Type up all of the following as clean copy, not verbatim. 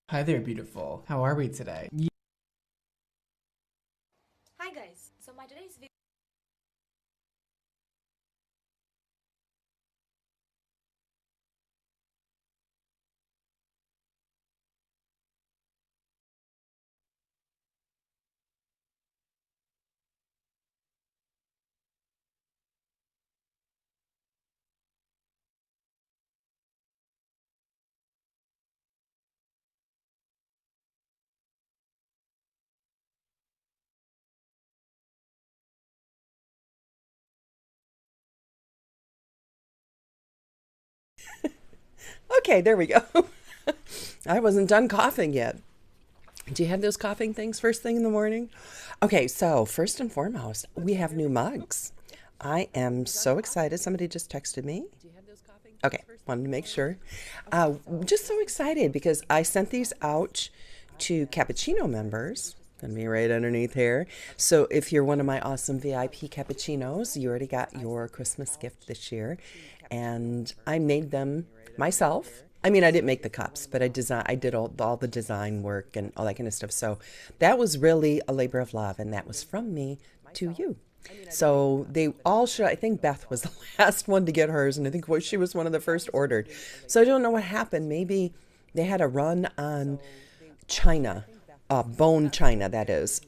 Hi there, beautiful. How are we today? Hi guys, so my today's video. Okay, there we go. I wasn't done coughing yet. Do you have those coughing things first thing in the morning? Okay, so first and foremost, we have new mugs. I am so excited. Somebody just texted me. Okay, wanted to make sure. Just so excited because I sent these out to cappuccino members. Gonna be right underneath here. So if you're one of my awesome VIP cappuccinos, you already got your Christmas gift this year, and I made them myself. I mean, I didn't make the cups, but I did all the design work and all that kind of stuff. So that was really a labor of love, and that was from me to you. So they all should. I think Beth was the last one to get hers, and I think she was one of the first ordered. So I don't know what happened. Maybe they had a run on China, bone China, that is,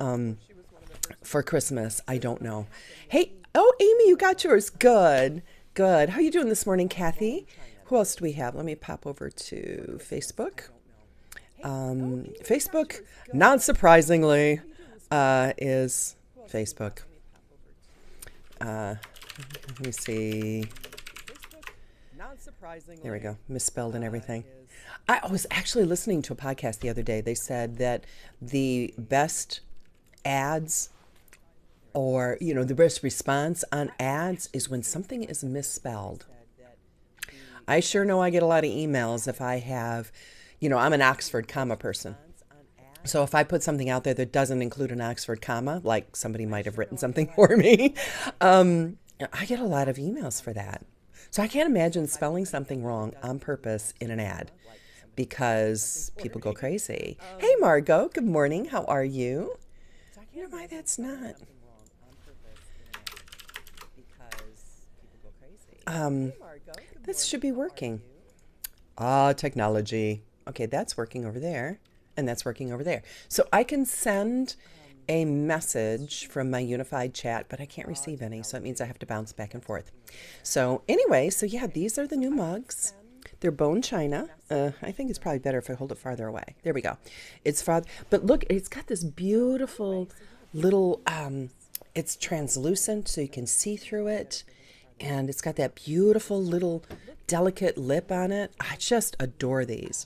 for Christmas. I don't know. Hey, oh, Amy, you got yours. Good, good. How you doing this morning, Kathy? Who else do we have? Let me pop over to Facebook. Facebook, not surprisingly, is Facebook. Let me see. There we go. Misspelled and everything. I was actually listening to a podcast the other day. They said that the best ads or, the best response on ads is when something is misspelled. I sure know I get a lot of emails if I have, I'm an Oxford comma person. So if I put something out there that doesn't include an Oxford comma, like somebody might have written something for me, I get a lot of emails for that. So I can't imagine spelling something wrong on purpose in an ad because people go crazy. Hey, Margot, good morning. How are you? You know why that's not? Um, this should be working. Ah, technology. Okay, that's working over there, and that's working over there. So I can send a message from my unified chat, but I can't receive any, so it means I have to bounce back and forth. So anyway, so yeah, these are the new mugs. They're bone china. I think it's probably better if I hold it farther away. There we go. It's farther, but look, it's got this beautiful little. It's translucent, so you can see through it, and it's got that beautiful little delicate lip on it. I just adore these.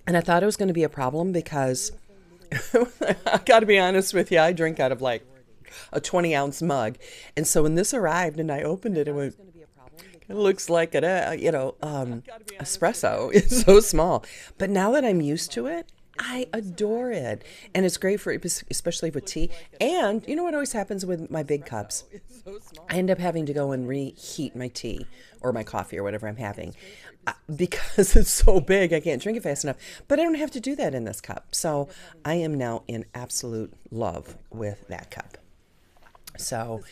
And I thought it was going to be a problem because I got to be honest with you, I drink out of like a 20-ounce mug. And so when this arrived and I opened it, it went, it looks like an, espresso. It's so small. But now that I'm used to it, I adore it. And it's great for, especially with tea. And you know what always happens with my big cups? I end up having to go and reheat my tea or my coffee or whatever I'm having because it's so big. I can't drink it fast enough. But I don't have to do that in this cup. So I am now in absolute love with that cup. So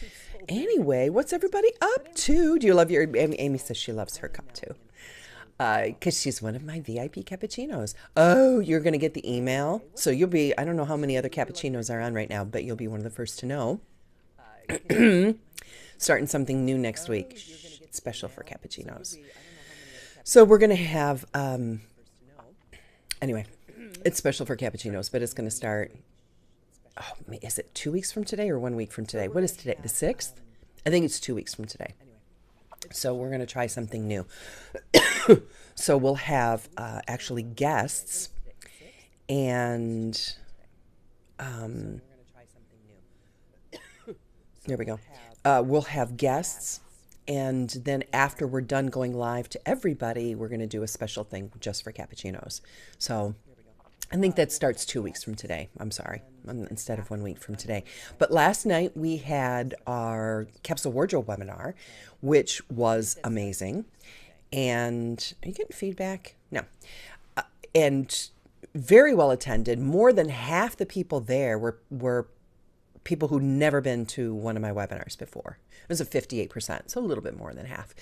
anyway, what's everybody up to? Do you love your Amy says she loves her cup too. Because she's one of my VIP cappuccinos. Oh, you're going to get the email. So you'll be, I don't know how many other cappuccinos are on right now, but you'll be one of the first to know. Starting something new next week, special for cappuccinos. So we're going to have, anyway, it's special for cappuccinos, but it's going to start, oh, is it 2 weeks from today or 1 week from today? What is today? The 6th? I think it's 2 weeks from today. So we're going to try something new. So we'll have actually guests and there we go. We'll have guests, and then after we're done going live to everybody, we're going to do a special thing just for cappuccinos. So I think that starts 2 weeks from today. I'm sorry, instead of 1 week from today. But last night we had our capsule wardrobe webinar, which was amazing. And are you getting feedback? No. And very well attended. More than half the people there were people who'd never been to one of my webinars before. It was a 58%, so a little bit more than half.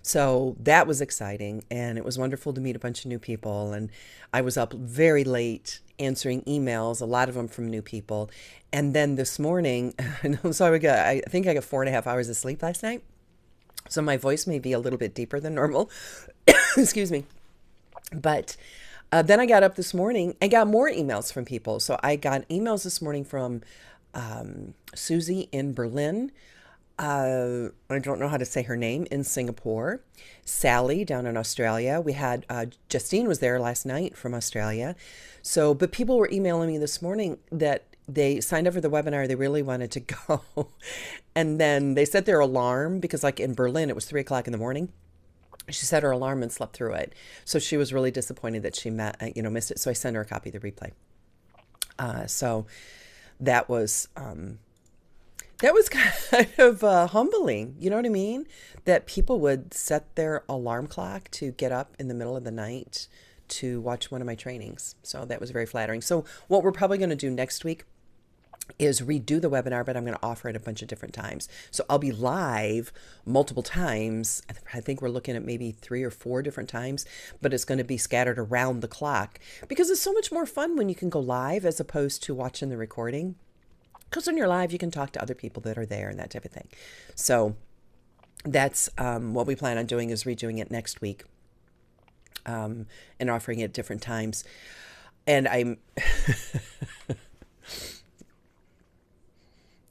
So that was exciting, and it was wonderful to meet a bunch of new people. And I was up very late answering emails, a lot of them from new people. And then this morning, so I think I got 4.5 hours of sleep last night. So my voice may be a little bit deeper than normal. Excuse me. But then I got up this morning and got more emails from people. So I got emails this morning from Susie in Berlin. I don't know how to say her name, in Singapore. Sally down in Australia. We had Justine was there last night from Australia. So, but people were emailing me this morning that they signed up for the webinar. They really wanted to go. And then they set their alarm because, like in Berlin, it was 3 o'clock in the morning. She set her alarm and slept through it. So she was really disappointed that she missed it. So I sent her a copy of the replay. So that was kind of humbling. You know what I mean? That people would set their alarm clock to get up in the middle of the night to watch one of my trainings. So that was very flattering. So what we're probably going to do next week is redo the webinar, but I'm going to offer it a bunch of different times. So I'll be live multiple times. I think we're looking at maybe 3 or 4 different times, but it's going to be scattered around the clock because it's so much more fun when you can go live as opposed to watching the recording. Because when you're live, you can talk to other people that are there and that type of thing. So that's what we plan on doing, is redoing it next week and offering it different times. And I'm...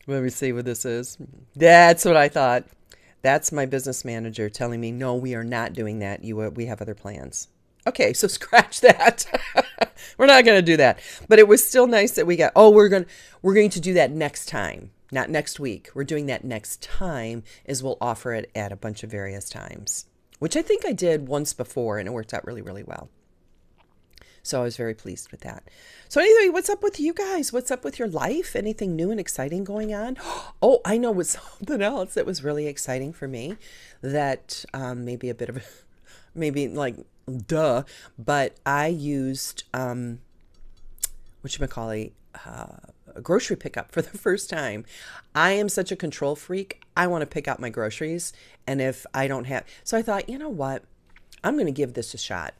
Let me see what this is. That's what I thought. That's my business manager telling me, no, we are not doing that. We have other plans. Okay, so scratch that. We're not going to do that. But it was still nice that we got, we're going to do that next time, not next week. We're doing that next time, is we'll offer it at a bunch of various times, which I think I did once before, and it worked out really, really well. So I was very pleased with that. So anyway, what's up with you guys? What's up with your life? Anything new and exciting going on? Oh, I know what's something else that was really exciting for me that maybe a bit of, maybe like, duh, but I used, a grocery pickup for the first time. I am such a control freak. I want to pick out my groceries. And if I don't have, so I thought, you know what? I'm going to give this a shot.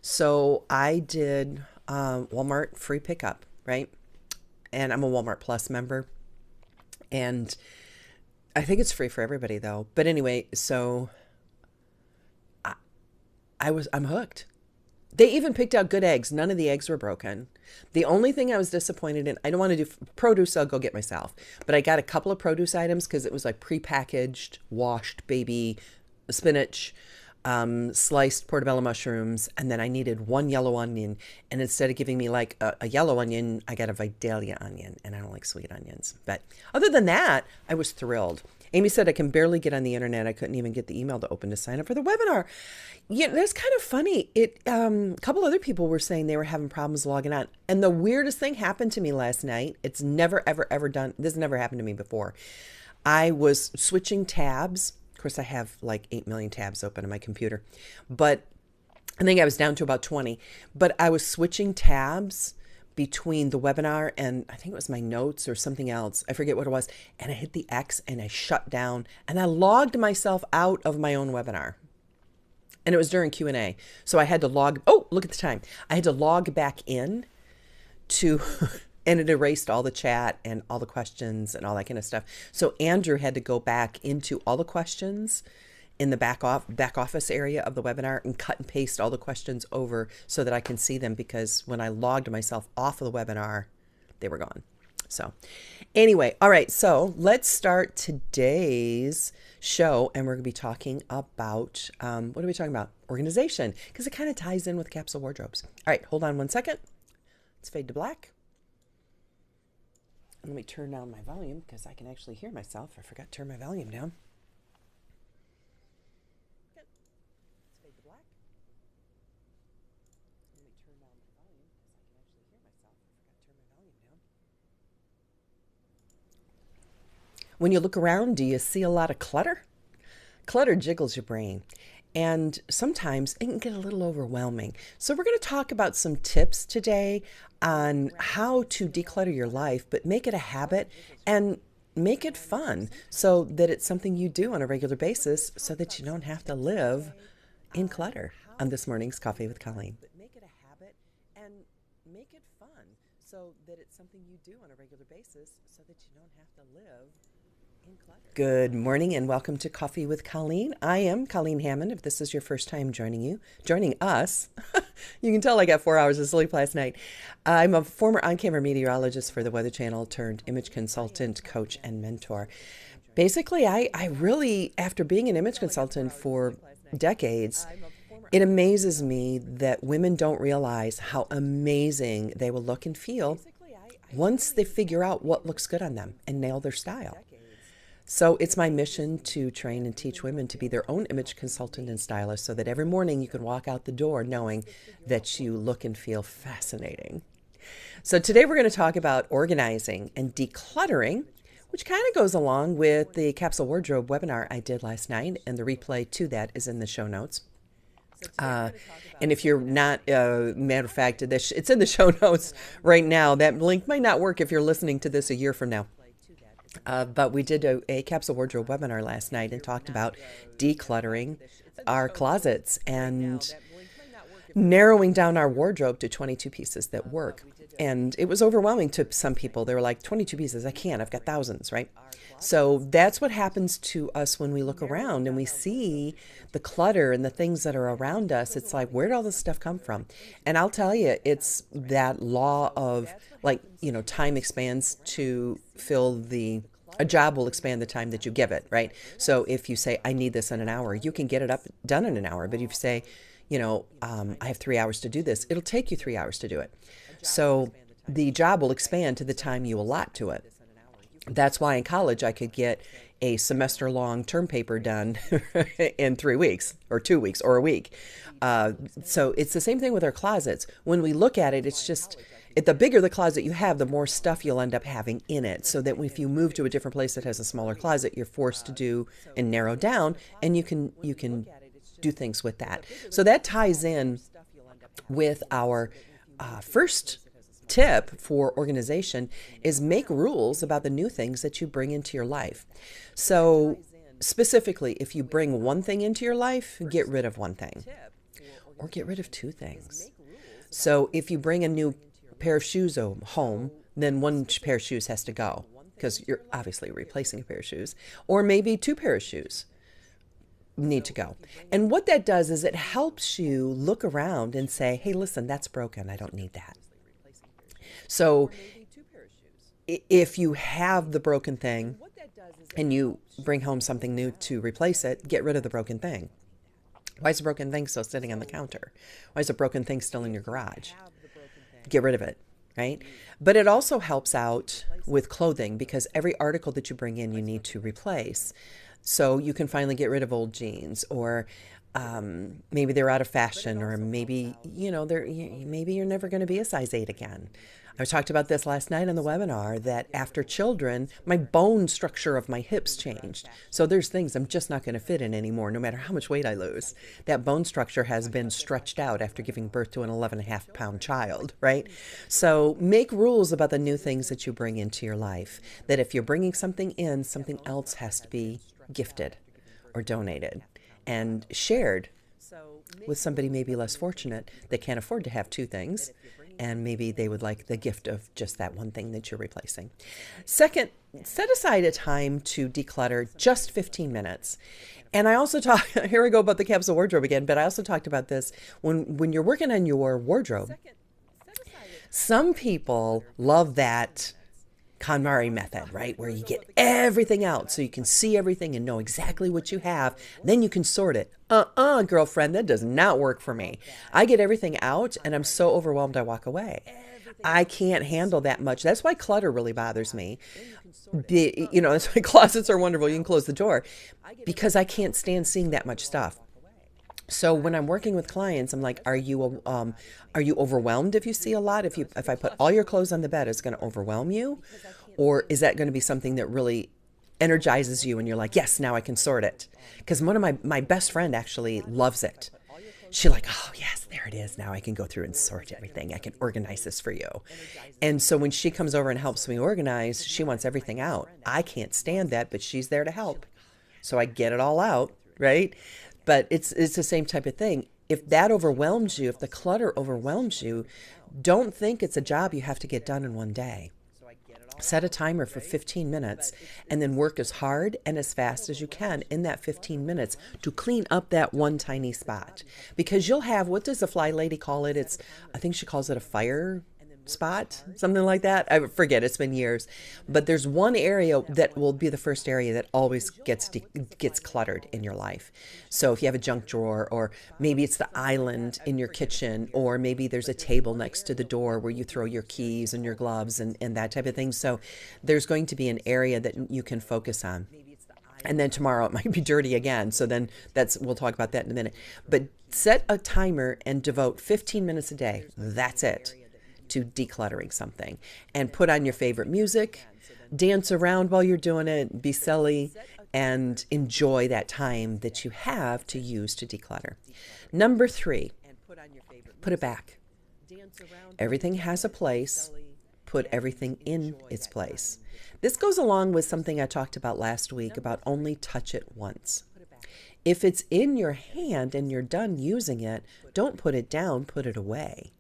So I did Walmart free pickup, right? And I'm a Walmart Plus member. And I think it's free for everybody though. But anyway, so I'm hooked. They even picked out good eggs. None of the eggs were broken. The only thing I was disappointed in, I don't want to do produce, I'll go get myself. But I got a couple of produce items because it was like prepackaged, washed baby spinach, sliced portobello mushrooms, and then I needed 1 yellow onion. And instead of giving me like a yellow onion, I got a Vidalia onion, and I don't like sweet onions. But other than that, I was thrilled. Amy said, I can barely get on the internet. I couldn't even get the email to open to sign up for the webinar. Yeah, that's kind of funny. A couple other people were saying they were having problems logging on. And the weirdest thing happened to me last night. It's never, ever, ever done. This never happened to me before. I was switching tabs. Of course, I have like 8 million tabs open on my computer. But I think I was down to about 20. But I was switching tabs between the webinar and I think it was my notes or something else. I forget what it was. And I hit the X and I shut down and I logged myself out of my own webinar. And it was during Q&A. So I had to look at the time. I had to log back in to, and it erased all the chat and all the questions and all that kind of stuff. So Andrew had to go back into all the questions in the back office area of the webinar and cut and paste all the questions over so that I can see them, because when I logged myself off of the webinar, they were gone. So anyway, all right, so let's start today's show, and we're going to be talking about, what are we talking about? Organization, because it kind of ties in with capsule wardrobes. All right, hold on one second. Let's fade to black. Let me turn down my volume because I can actually hear myself. I forgot to turn my volume down. When you look around, do you see a lot of clutter? Clutter jiggles your brain. And sometimes it can get a little overwhelming. So we're going to talk about some tips today on how to declutter your life, but make it a habit and make it fun so that it's something you do on a regular basis so that you don't have to live in clutter on this morning's Coffee with Colleen. Make it a habit and make it fun so that it's something you do on a regular basis so that you don't have to live in clutter. Good morning and welcome to Coffee with Colleen. I am Colleen Hammond. If this is your first time joining us, you can tell I got 4 hours of sleep last night. I'm a former on-camera meteorologist for the Weather Channel turned image consultant, coach, and mentor. Basically, I really, after being an image consultant for decades, it amazes me that women don't realize how amazing they will look and feel once they figure out what looks good on them and nail their style. So it's my mission to train and teach women to be their own image consultant and stylist so that every morning you can walk out the door knowing that you look and feel fascinating. So today we're going to talk about organizing and decluttering, which kind of goes along with the capsule wardrobe webinar I did last night, and the replay to that is in the show notes. And if you're not, matter of fact, it's in the show notes right now. That link might not work if you're listening to this a year from now. But we did a capsule wardrobe webinar last night and talked about decluttering our closets and narrowing down our wardrobe to 22 pieces that work. And it was overwhelming to some people. They were like, 22 pieces, I can't, I've got thousands, right? So that's what happens to us when we look around and we see the clutter and the things that are around us. It's like, where did all this stuff come from? And I'll tell you, it's that law of time expands to fill a job will expand the time that you give it, right? So if you say, I need this in an hour, you can get it done in an hour. But if you say, I have 3 hours to do this, it'll take you 3 hours to do it. So the job will expand to the time you allot to it. That's why in college I could get a semester-long term paper done in 3 weeks or 2 weeks or a week. So it's the same thing with our closets. When we look at it, it's just, the bigger the closet you have, the more stuff you'll end up having in it. So that if you move to a different place that has a smaller closet, you're forced to do and narrow down, and you can do things with that. So that ties in with our first tip for organization is make rules about the new things that you bring into your life. So specifically, if you bring one thing into your life, get rid of one thing or get rid of two things. So if you bring a new pair of shoes home, then one pair of shoes has to go because you're obviously replacing a pair of shoes, or maybe two pairs of shoes need to go. And what that does is it helps you look around and say, hey, listen, that's broken. I don't need that. So if you have the broken thing and you bring home something new to replace it, get rid of the broken thing. Why is the broken thing still sitting on the counter? Why is the broken thing still in your garage? Get rid of it, right? But it also helps out with clothing because every article that you bring in, you need to replace. So you can finally get rid of old jeans, or maybe they're out of fashion, or maybe, maybe you're never going to be a size 8 again. I talked about this last night on the webinar that after children, my bone structure of my hips changed. So there's things I'm just not going to fit in anymore, no matter how much weight I lose. That bone structure has been stretched out after giving birth to an 11.5-pound child, right? So make rules about the new things that you bring into your life. That if you're bringing something in, something else has to be gifted or donated and shared with somebody maybe less fortunate that can't afford to have two things, and maybe they would like the gift of just that one thing that you're replacing. Second, set aside a time to declutter, just 15 minutes. And I also here we go about the capsule wardrobe again, but I also talked about this when you're working on your wardrobe. Some people love that KonMari method, right? Where you get everything out so you can see everything and know exactly what you have. Then you can sort it. Girlfriend, that does not work for me. I get everything out and I'm so overwhelmed I walk away. I can't handle that much. That's why clutter really bothers me. That's why closets are wonderful. You can close the door because I can't stand seeing that much stuff. So when I'm working with clients, I'm like, are you overwhelmed if you see a lot? If I put all your clothes on the bed, it's going to overwhelm you? Or is that going to be something that really energizes you and you're like, yes, now I can sort it. Because one of my best friend actually loves it. She like, oh yes, there it is. Now I can go through and sort everything. I can organize this for you. And so when she comes over and helps me organize, she wants everything out. I can't stand that, but she's there to help. So I get it all out, right? But it's the same type of thing. If that overwhelms you, if the clutter overwhelms you, don't think it's a job you have to get done in one day. Set a timer for 15 minutes and then work as hard and as fast as you can in that 15 minutes to clean up that one tiny spot. Because you'll have, what does the fly lady call it? I think she calls it a fire spot, something like that. I forget, it's been years. But there's one area that will be the first area that always gets cluttered in your life. So if you have a junk drawer, or maybe it's the island in your kitchen, or maybe there's a table next to the door where you throw your keys and your gloves and that type of thing. So there's going to be an area that you can focus on. And then tomorrow it might be dirty again. So then we'll talk about that in a minute. But set a timer and devote 15 minutes a day. That's it. To decluttering something, and put on your favorite music, dance around while you're doing it, be silly, and enjoy that time that you have to use to declutter. Number 3, put it back. Everything has a place. Put everything in its place. This goes along with something I talked about last week about only touch it once. If it's in your hand and you're done using it, don't put it down, put it away.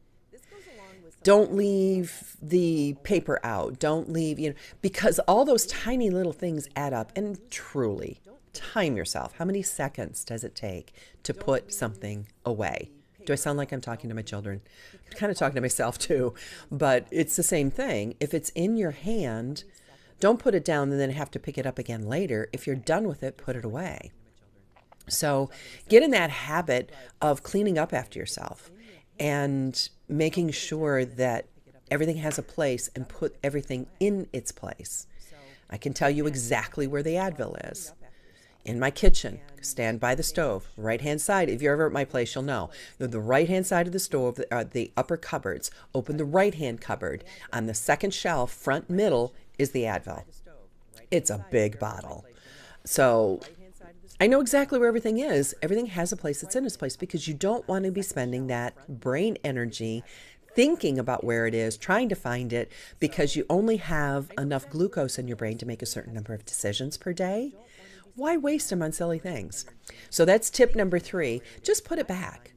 Don't leave the paper out. Don't leave, because all those tiny little things add up. And truly, time yourself. How many seconds does it take to put something away? Do I sound like I'm talking to my children? I'm kind of talking to myself too, but it's the same thing. If it's in your hand, don't put it down and then have to pick it up again later. If you're done with it, put it away. So get in that habit of cleaning up after yourself and making sure that everything has a place, and put everything in its place. I can tell you exactly where the Advil is. In my kitchen, stand by the stove, right-hand side. If you're ever at my place, you'll know. The right-hand side of the stove are the upper cupboards. Open the right-hand cupboard. On the second shelf, front middle, is the Advil. It's a big bottle. So I know exactly where everything is. Everything has a place. It's in its place, because you don't want to be spending that brain energy thinking about where it is, trying to find it, because you only have enough glucose in your brain to make a certain number of decisions per day. Why waste them on silly things? So that's tip number 3. Just put it back.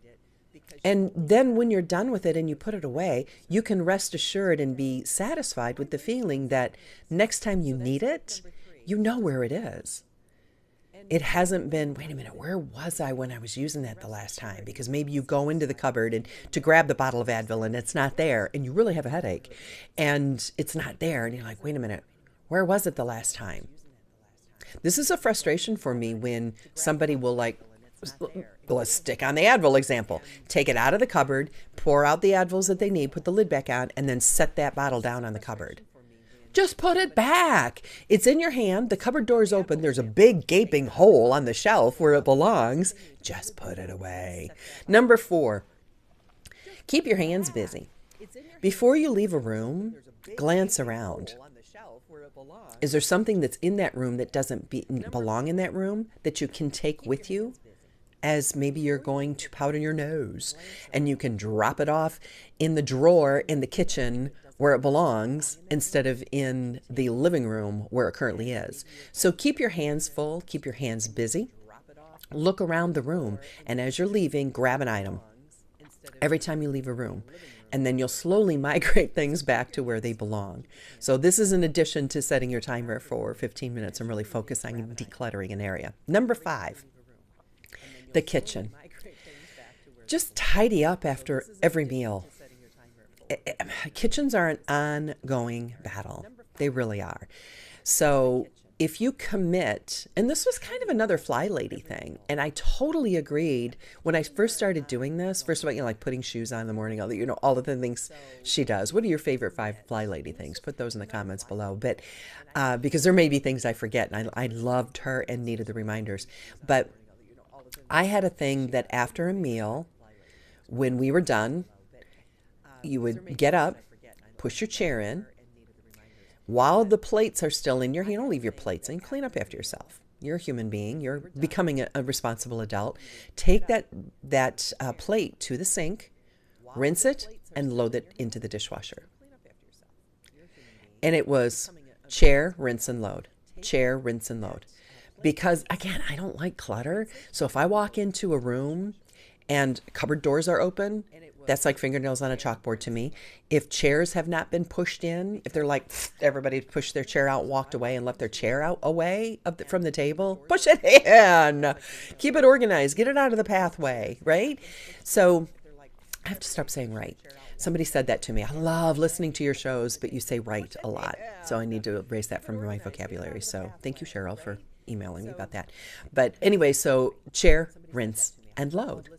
And then when you're done with it and you put it away, you can rest assured and be satisfied with the feeling that next time you need it, you know where it is. It hasn't been, wait a minute, where was I when I was using that the last time? Because maybe you go into the cupboard and to grab the bottle of Advil and it's not there, and you really have a headache and it's not there, and you're like, wait a minute, where was it the last time? This is a frustration for me when somebody will, like, let's stick on the Advil example. Take it out of the cupboard, pour out the Advils that they need, put the lid back on, and then set that bottle down on the cupboard. Just put it back. It's in your hand. The cupboard door is open. There's a big gaping hole on the shelf where it belongs. Just put it away. Number 4, keep your hands busy. Before you leave a room, glance around. Is there something that's in that room that doesn't belong in that room that you can take with you? As maybe you're going to powder your nose and you can drop it off in the drawer in the kitchen where it belongs instead of in the living room where it currently is. So keep your hands full, keep your hands busy. Look around the room, and as you're leaving, grab an item every time you leave a room. And then you'll slowly migrate things back to where they belong. So this is in addition to setting your timer for 15 minutes and really focus on decluttering an area. Number 5, the kitchen. Just tidy up after every meal. Kitchens are an ongoing battle. They really are. So if you commit, and this was kind of another fly lady thing, and I totally agreed when I first started doing this. First of all, like putting shoes on in the morning, all of the things she does. What are your favorite 5 fly lady things? Put those in the comments below. But because there may be things I forget, and I loved her and needed the reminders. But I had a thing that after a meal, when we were done, you would get up, push your chair in, while the plates are still in your hand, don't leave your plates and clean up after yourself. You're a human being. You're becoming a responsible adult. Take that plate to the sink, rinse it, and load it into the dishwasher. And it was chair, rinse, and load. Chair, rinse, and load. Because, again, I don't like clutter. So if I walk into a room and cupboard doors are open, that's like fingernails on a chalkboard to me. If chairs have not been pushed in, if they're like, everybody pushed their chair out, walked away, and left their chair out away from the table, push it in. Keep it organized. Get it out of the pathway, right? So I have to stop saying right. Somebody said that to me. I love listening to your shows, but you say right a lot. So I need to erase that from my vocabulary. So thank you, Cheryl, for emailing me about that. But anyway, so chair, rinse, and load.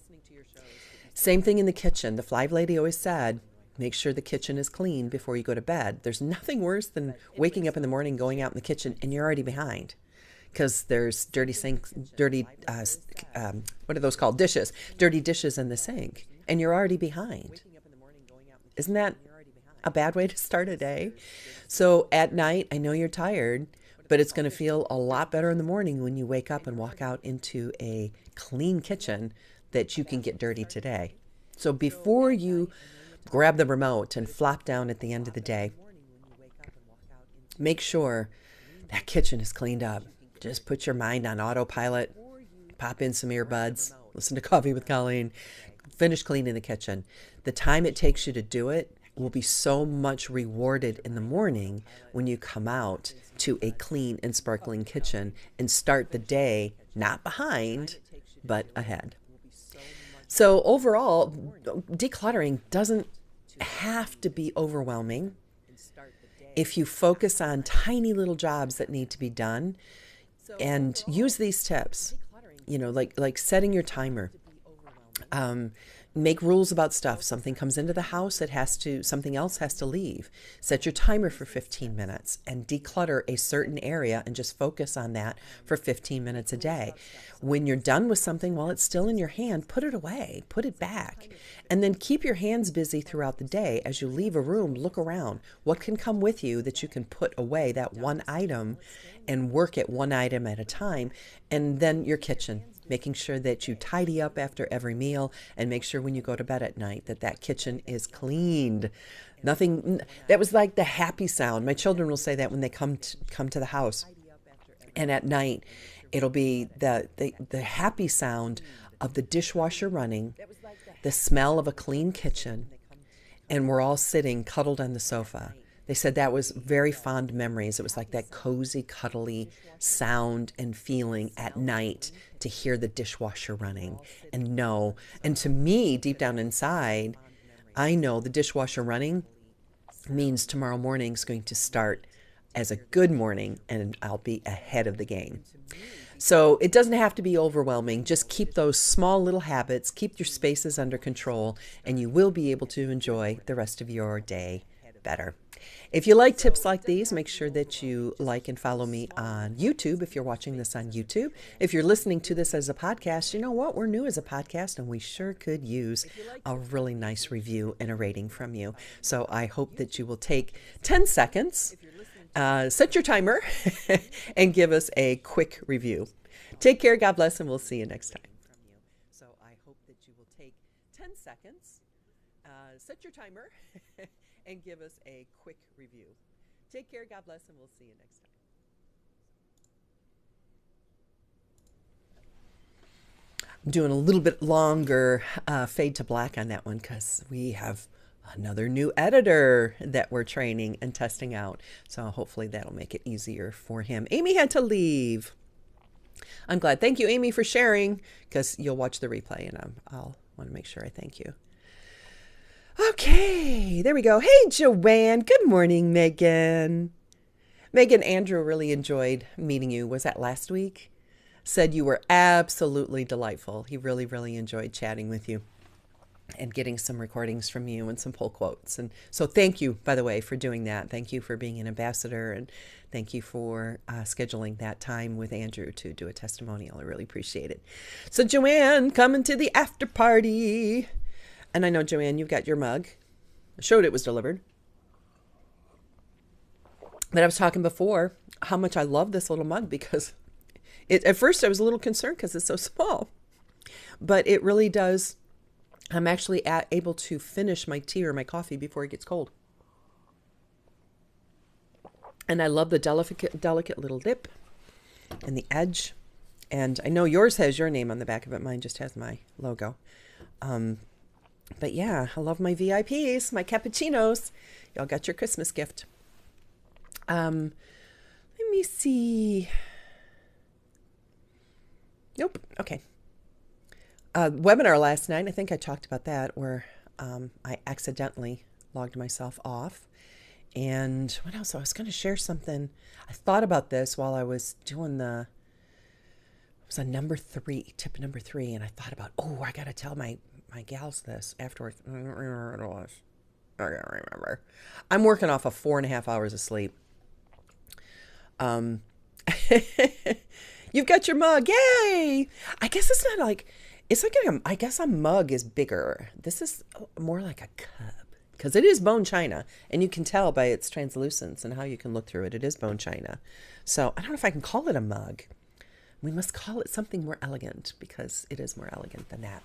Same thing in the kitchen. The Fly Lady always said, make sure the kitchen is clean before you go to bed. There's nothing worse than waking up in the morning, going out in the kitchen, and you're already behind. Because there's dirty sinks, dirty, what are those called? Dishes. Dirty dishes in the sink. And you're already behind. Isn't that a bad way to start a day? So at night, I know you're tired, but it's going to feel a lot better in the morning when you wake up and walk out into a clean kitchen that you can get dirty today. So before you grab the remote and flop down at the end of the day, make sure that kitchen is cleaned up. Just put your mind on autopilot, pop in some earbuds, listen to Coffee with Colleen, finish cleaning the kitchen. The time it takes you to do it will be so much rewarded in the morning when you come out to a clean and sparkling kitchen and start the day not behind, but ahead. So overall, decluttering doesn't have to be overwhelming. If you focus on tiny little jobs that need to be done and use these tips, like setting your timer, make rules about stuff. Something comes into the house, something else has to leave. Set your timer for 15 minutes and declutter a certain area and just focus on that for 15 minutes a day. When you're done with something while it's still in your hand, put it away, put it back, and then keep your hands busy throughout the day. As you leave a room, look around. What can come with you that you can put away, that one item, and work at one item at a time? And then your kitchen, making sure that you tidy up after every meal, and make sure when you go to bed at night that kitchen is cleaned. Nothing, that was like the happy sound. My children will say that when they come to the house. And at night, it'll be the happy sound of the dishwasher running, the smell of a clean kitchen, and we're all sitting cuddled on the sofa. They said that was very fond memories. It was like that cozy, cuddly sound and feeling at night to hear the dishwasher running and know. And to me, deep down inside, I know the dishwasher running means tomorrow morning is going to start as a good morning and I'll be ahead of the game. So it doesn't have to be overwhelming. Just keep those small little habits, keep your spaces under control, and you will be able to enjoy the rest of your day better. If you like tips like these, make sure that you like and follow me on YouTube if you're watching this on YouTube. If you're listening to this as a podcast, you know what? We're new as a podcast and we sure could use a really nice review and a rating from you. So I hope that you will take 10 seconds, set your timer, and give us a quick review. Take care, God bless, and we'll see you next time. So I hope that you will take 10 seconds, set your timer, and give us a quick review. Take care, God bless, and we'll see you next time. I'm doing a little bit longer fade to black on that one because we have another new editor that we're training and testing out. So hopefully that'll make it easier for him. Amy had to leave. I'm glad. Thank you, Amy, for sharing, because you'll watch the replay and I'll want to make sure I thank you. Okay, there we go. Hey, Joanne. Good morning, Megan. Megan, Andrew really enjoyed meeting you. Was that last week? Said you were absolutely delightful. He really, really enjoyed chatting with you and getting some recordings from you and some pull quotes. And so thank you, by the way, for doing that. Thank you for being an ambassador, and thank you for scheduling that time with Andrew to do a testimonial. I really appreciate it. So Joanne, coming to the after party. And I know, Joanne, you've got your mug. I showed it was delivered. But I was talking before how much I love this little mug because at first I was a little concerned because it's so small. But it really does. I'm actually able to finish my tea or my coffee before it gets cold. And I love the delicate little lip and the edge. And I know yours has your name on the back of it. Mine just has my logo. But yeah, I love my VIPs, my cappuccinos. Y'all got your Christmas gift. Let me see. Nope. Okay. Webinar last night. I think I talked about that where I accidentally logged myself off. And what else? I was going to share something. I thought about this while I was doing it was on tip number 3. And I thought about, I got to tell my gals this afterwards. I don't remember what it was. I can't remember. I'm working off of 4.5 hours of sleep. You've got your mug. Yay. I guess it's not like, I guess a mug is bigger. This is more like a cup because it is bone china and you can tell by its translucence and how you can look through it. It is bone china. So I don't know if I can call it a mug. We must call it something more elegant because it is more elegant than that.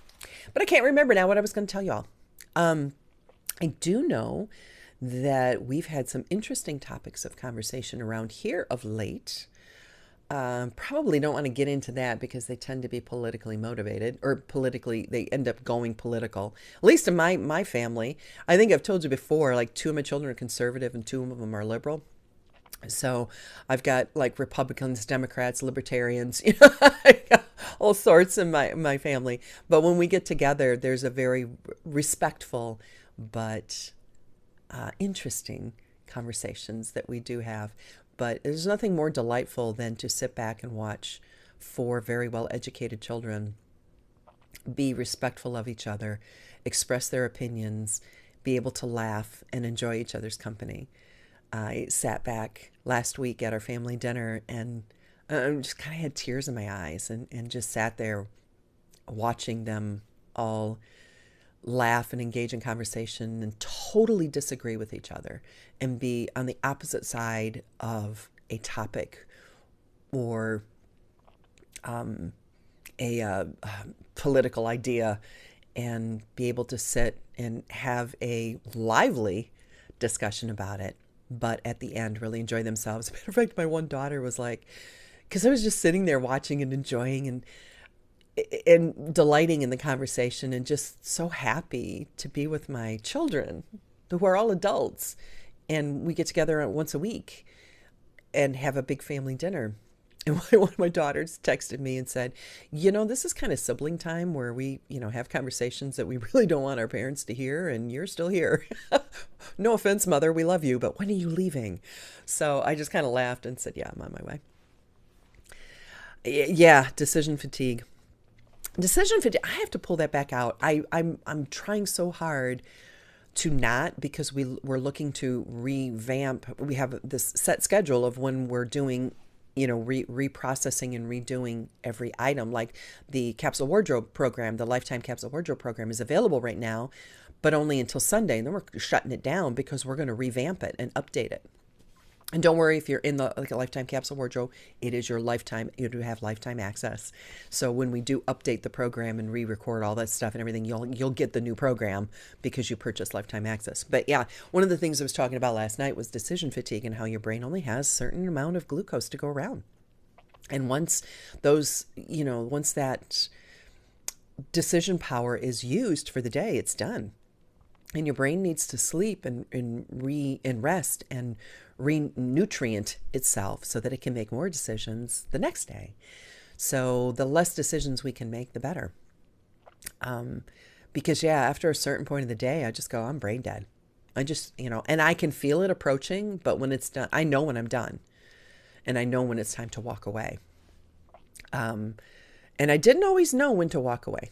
But I can't remember now what I was going to tell y'all. I do know that we've had some interesting topics of conversation around here of late. Probably don't want to get into that because they tend to be politically motivated or they end up going political. At least in my family. I think I've told you before, like 2 of my children are conservative and 2 of them are liberal. So I've got like Republicans, Democrats, Libertarians, all sorts in my family. But when we get together, there's a very respectful but interesting conversations that we do have. But there's nothing more delightful than to sit back and watch 4 very well-educated children be respectful of each other, express their opinions, be able to laugh and enjoy each other's company. I sat back last week at our family dinner and just kind of had tears in my eyes and just sat there watching them all laugh and engage in conversation and totally disagree with each other and be on the opposite side of a topic or a political idea and be able to sit and have a lively discussion about it, but at the end really enjoy themselves. As a matter of fact, my one daughter was like, because I was just sitting there watching and enjoying and delighting in the conversation and just so happy to be with my children who are all adults. And we get together once a week and have a big family dinner. And one of my daughters texted me and said, this is kind of sibling time where we, have conversations that we really don't want our parents to hear. And you're still here. No offense, Mother. We love you. But when are you leaving? So I just kind of laughed and said, yeah, I'm on my way. Yeah. Decision fatigue. I have to pull that back out. I'm trying so hard to not, because we're looking to revamp. We have this set schedule of when we're doing, reprocessing and redoing every item. Like the capsule wardrobe program, the lifetime capsule wardrobe program is available right now, but only until Sunday. And then we're shutting it down because we're going to revamp it and update it. And don't worry, if you're in a lifetime capsule wardrobe, it is your lifetime. You do have lifetime access. So when we do update the program and re-record all that stuff and everything, you'll get the new program because you purchased lifetime access. But yeah, one of the things I was talking about last night was decision fatigue and how your brain only has a certain amount of glucose to go around. And once that decision power is used for the day, it's done. And your brain needs to sleep and rest and re-nutrient itself so that it can make more decisions the next day. So the less decisions we can make, the better. Because after a certain point of the day, I just go, I'm brain dead. I just, and I can feel it approaching, but when it's done, I know when I'm done. And I know when it's time to walk away. And I didn't always know when to walk away.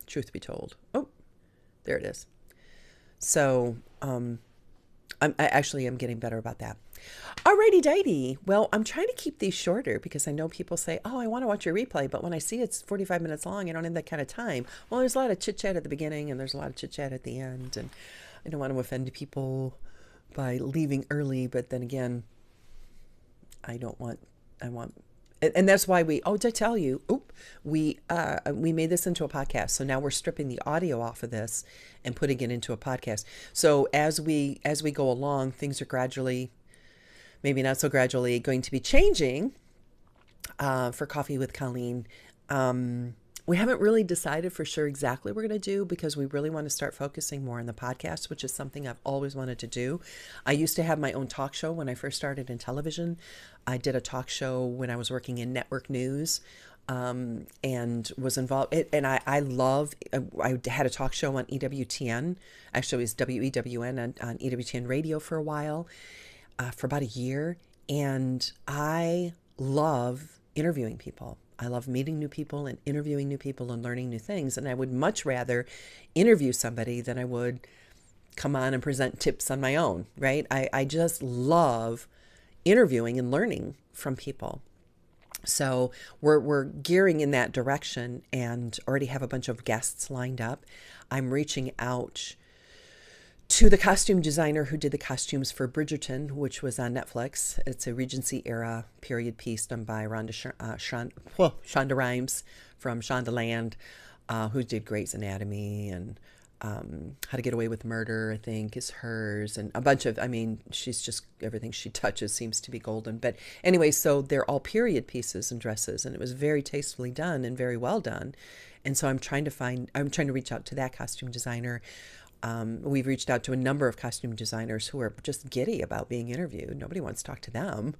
Truth be told. Oh, there it is. So, I actually am getting better about that. Alrighty dighty. Well, I'm trying to keep these shorter because I know people say, I want to watch your replay. But when I see it's 45 minutes long, I don't have that kind of time. Well, there's a lot of chit chat at the beginning and there's a lot of chit chat at the end. And I don't want to offend people by leaving early, but then again, I want, and that's why did I tell you, we made this into a podcast. So now we're stripping the audio off of this and putting it into a podcast. So as we go along, things are gradually, maybe not so gradually, going to be changing for Coffee with Colleen. We haven't really decided for sure exactly what we're going to do because we really want to start focusing more on the podcast, which is something I've always wanted to do. I used to have my own talk show when I first started in television. I did a talk show when I was working in network news and was involved. And I had a talk show on EWTN. Actually, it was WEWN on EWTN radio for a while, for about a year. And I love interviewing people. I love meeting new people and interviewing new people and learning new things. And I would much rather interview somebody than I would come on and present tips on my own, right? I just love interviewing and learning from people. So we're gearing in that direction and already have a bunch of guests lined up. I'm reaching out to the costume designer who did the costumes for Bridgerton, which was on Netflix. It's a Regency era period piece done by Shonda Rhimes from Shondaland, who did Grey's Anatomy and How to Get Away with Murder, I think, is hers. And a bunch of, she's just, everything she touches seems to be golden. But anyway, so they're all period pieces and dresses. And it was very tastefully done and very well done. And so I'm trying to reach out to that costume designer. We've reached out to a number of costume designers who are just giddy about being interviewed. Nobody wants to talk to them.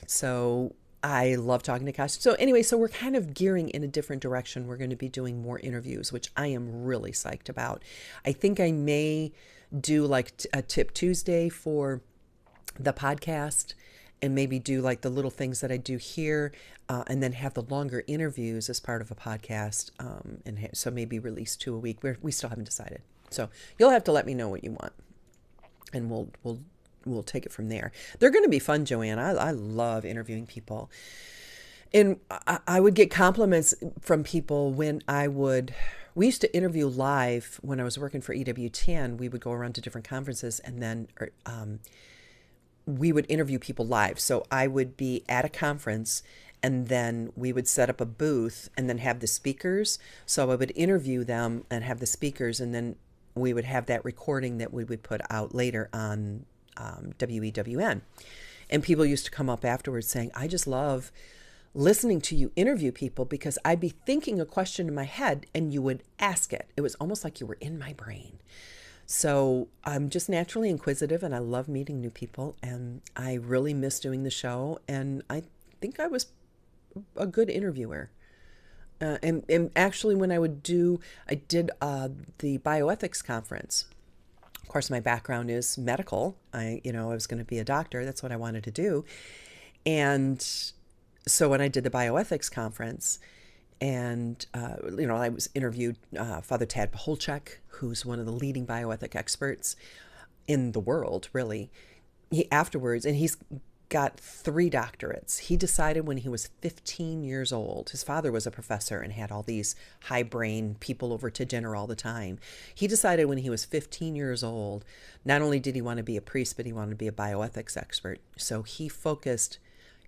So I love talking to costumes. So anyway, so we're kind of gearing in a different direction. We're going to be doing more interviews, which I am really psyched about. I think I may do like a Tip Tuesday for the podcast and maybe do like the little things that I do here and then have the longer interviews as part of a podcast. So maybe release 2 a week. We still haven't decided. So you'll have to let me know what you want, and we'll take it from there. They're going to be fun, Joanne. I love interviewing people, and I would get compliments from people when we used to interview live when I was working for EWTN. We would go around to different conferences, and then we would interview people live. So I would be at a conference, and then we would set up a booth and then have the speakers. So I would interview them and have the speakers, and then we would have that recording that we would put out later on WEWN. And people used to come up afterwards saying, I just love listening to you interview people because I'd be thinking a question in my head and you would ask it. It was almost like you were in my brain. So I'm just naturally inquisitive and I love meeting new people, and I really miss doing the show. And I think I was a good interviewer. And actually, when I did the bioethics conference. Of course, my background is medical. I was going to be a doctor. That's what I wanted to do. And so when I did the bioethics conference, and I was interviewed Father Tad Paholchek, who's one of the leading bioethic experts in the world, really. He's got 3 doctorates. He decided when he was 15 years old, his father was a professor and had all these high brain people over to dinner all the time. He decided when he was 15 years old, not only did he want to be a priest, but he wanted to be a bioethics expert. So he focused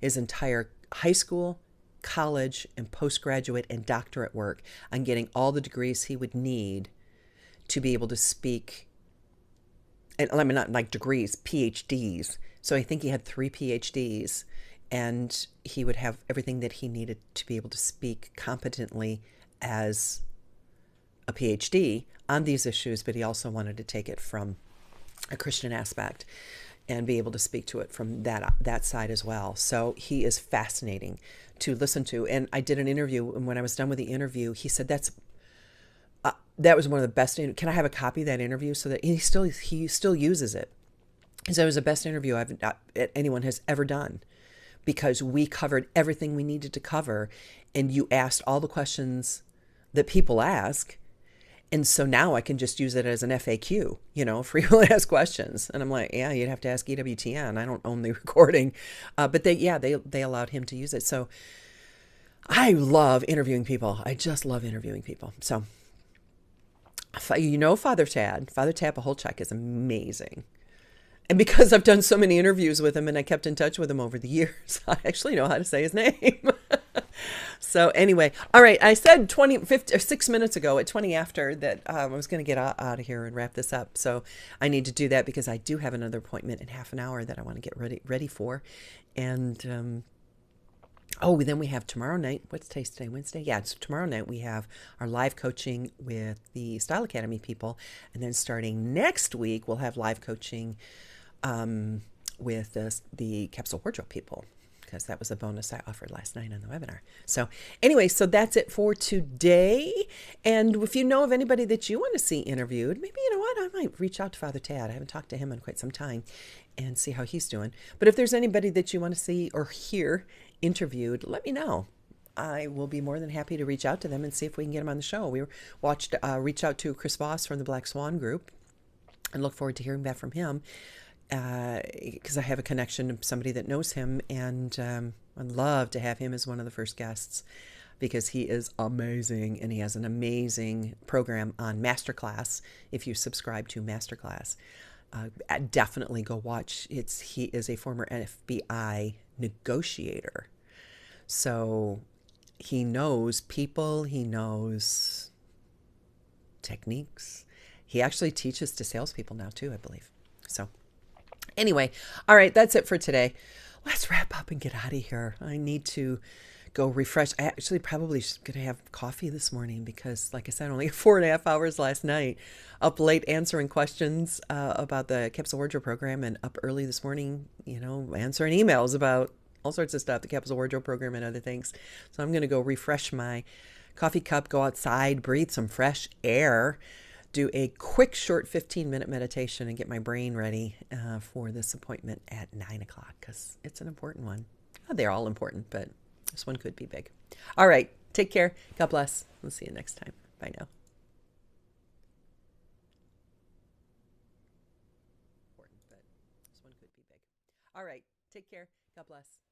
his entire high school, college, and postgraduate and doctorate work on getting all the degrees he would need to be able to speak. And I mean, not like degrees, PhDs. So I think he had 3 PhDs, and he would have everything that he needed to be able to speak competently as a PhD on these issues, but he also wanted to take it from a Christian aspect and be able to speak to it from that side as well. So he is fascinating to listen to. And I did an interview, and when I was done with the interview, he said that was one of the best. Can I have a copy of that interview? So that he still uses it. So it was the best interview anyone has ever done, because we covered everything we needed to cover, and you asked all the questions that people ask. And so now I can just use it as an FAQ, for people to ask questions. And I'm like, yeah, you'd have to ask EWTN. I don't own the recording. But they allowed him to use it. So I love interviewing people. I just love interviewing people. So, Father Tad Paholchek is amazing. And because I've done so many interviews with him and I kept in touch with him over the years, I actually know how to say his name. So anyway, all right, I said 20, 50, or 6 minutes ago at 20 after that I was going to get out of here and wrap this up. So I need to do that because I do have another appointment in half an hour that I want to get ready for. And then we have tomorrow night. What's today? Wednesday? Yeah, it's tomorrow night. We have our live coaching with the Style Academy people. And then starting next week, we'll have live coaching with the Capsule Wardrobe people, because that was a bonus I offered last night on the webinar. So anyway, so that's it for today. And if you know of anybody that you want to see interviewed, maybe, you know what, I might reach out to Father Tad. I haven't talked to him in quite some time and see how he's doing. But if there's anybody that you want to see or hear interviewed, let me know. I will be more than happy to reach out to them and see if we can get them on the show. We reached out to Chris Voss from the Black Swan Group and look forward to hearing back from him. Because I have a connection to somebody that knows him, and I'd love to have him as one of the first guests because he is amazing, and he has an amazing program on Masterclass. If you subscribe to Masterclass, definitely go watch. He is a former FBI negotiator, so he knows people, he knows techniques. He actually teaches to salespeople now too, I believe. So anyway, all right, that's it for today. Let's wrap up and get out of here. I need to go refresh. I actually probably going to have coffee this morning because, like I said, only 4.5 hours last night, up late answering questions about the Capsule Wardrobe program, and up early this morning, answering emails about all sorts of stuff, the Capsule Wardrobe program and other things. So I'm going to go refresh my coffee cup, go outside, breathe some fresh air, do a quick, short 15-minute meditation and get my brain ready for this appointment at 9 o'clock because it's an important one. They're all important, but this one could be big. All right. Take care. God bless. We'll see you next time. Bye now. Important, but this one could be big. All right. Take care. God bless.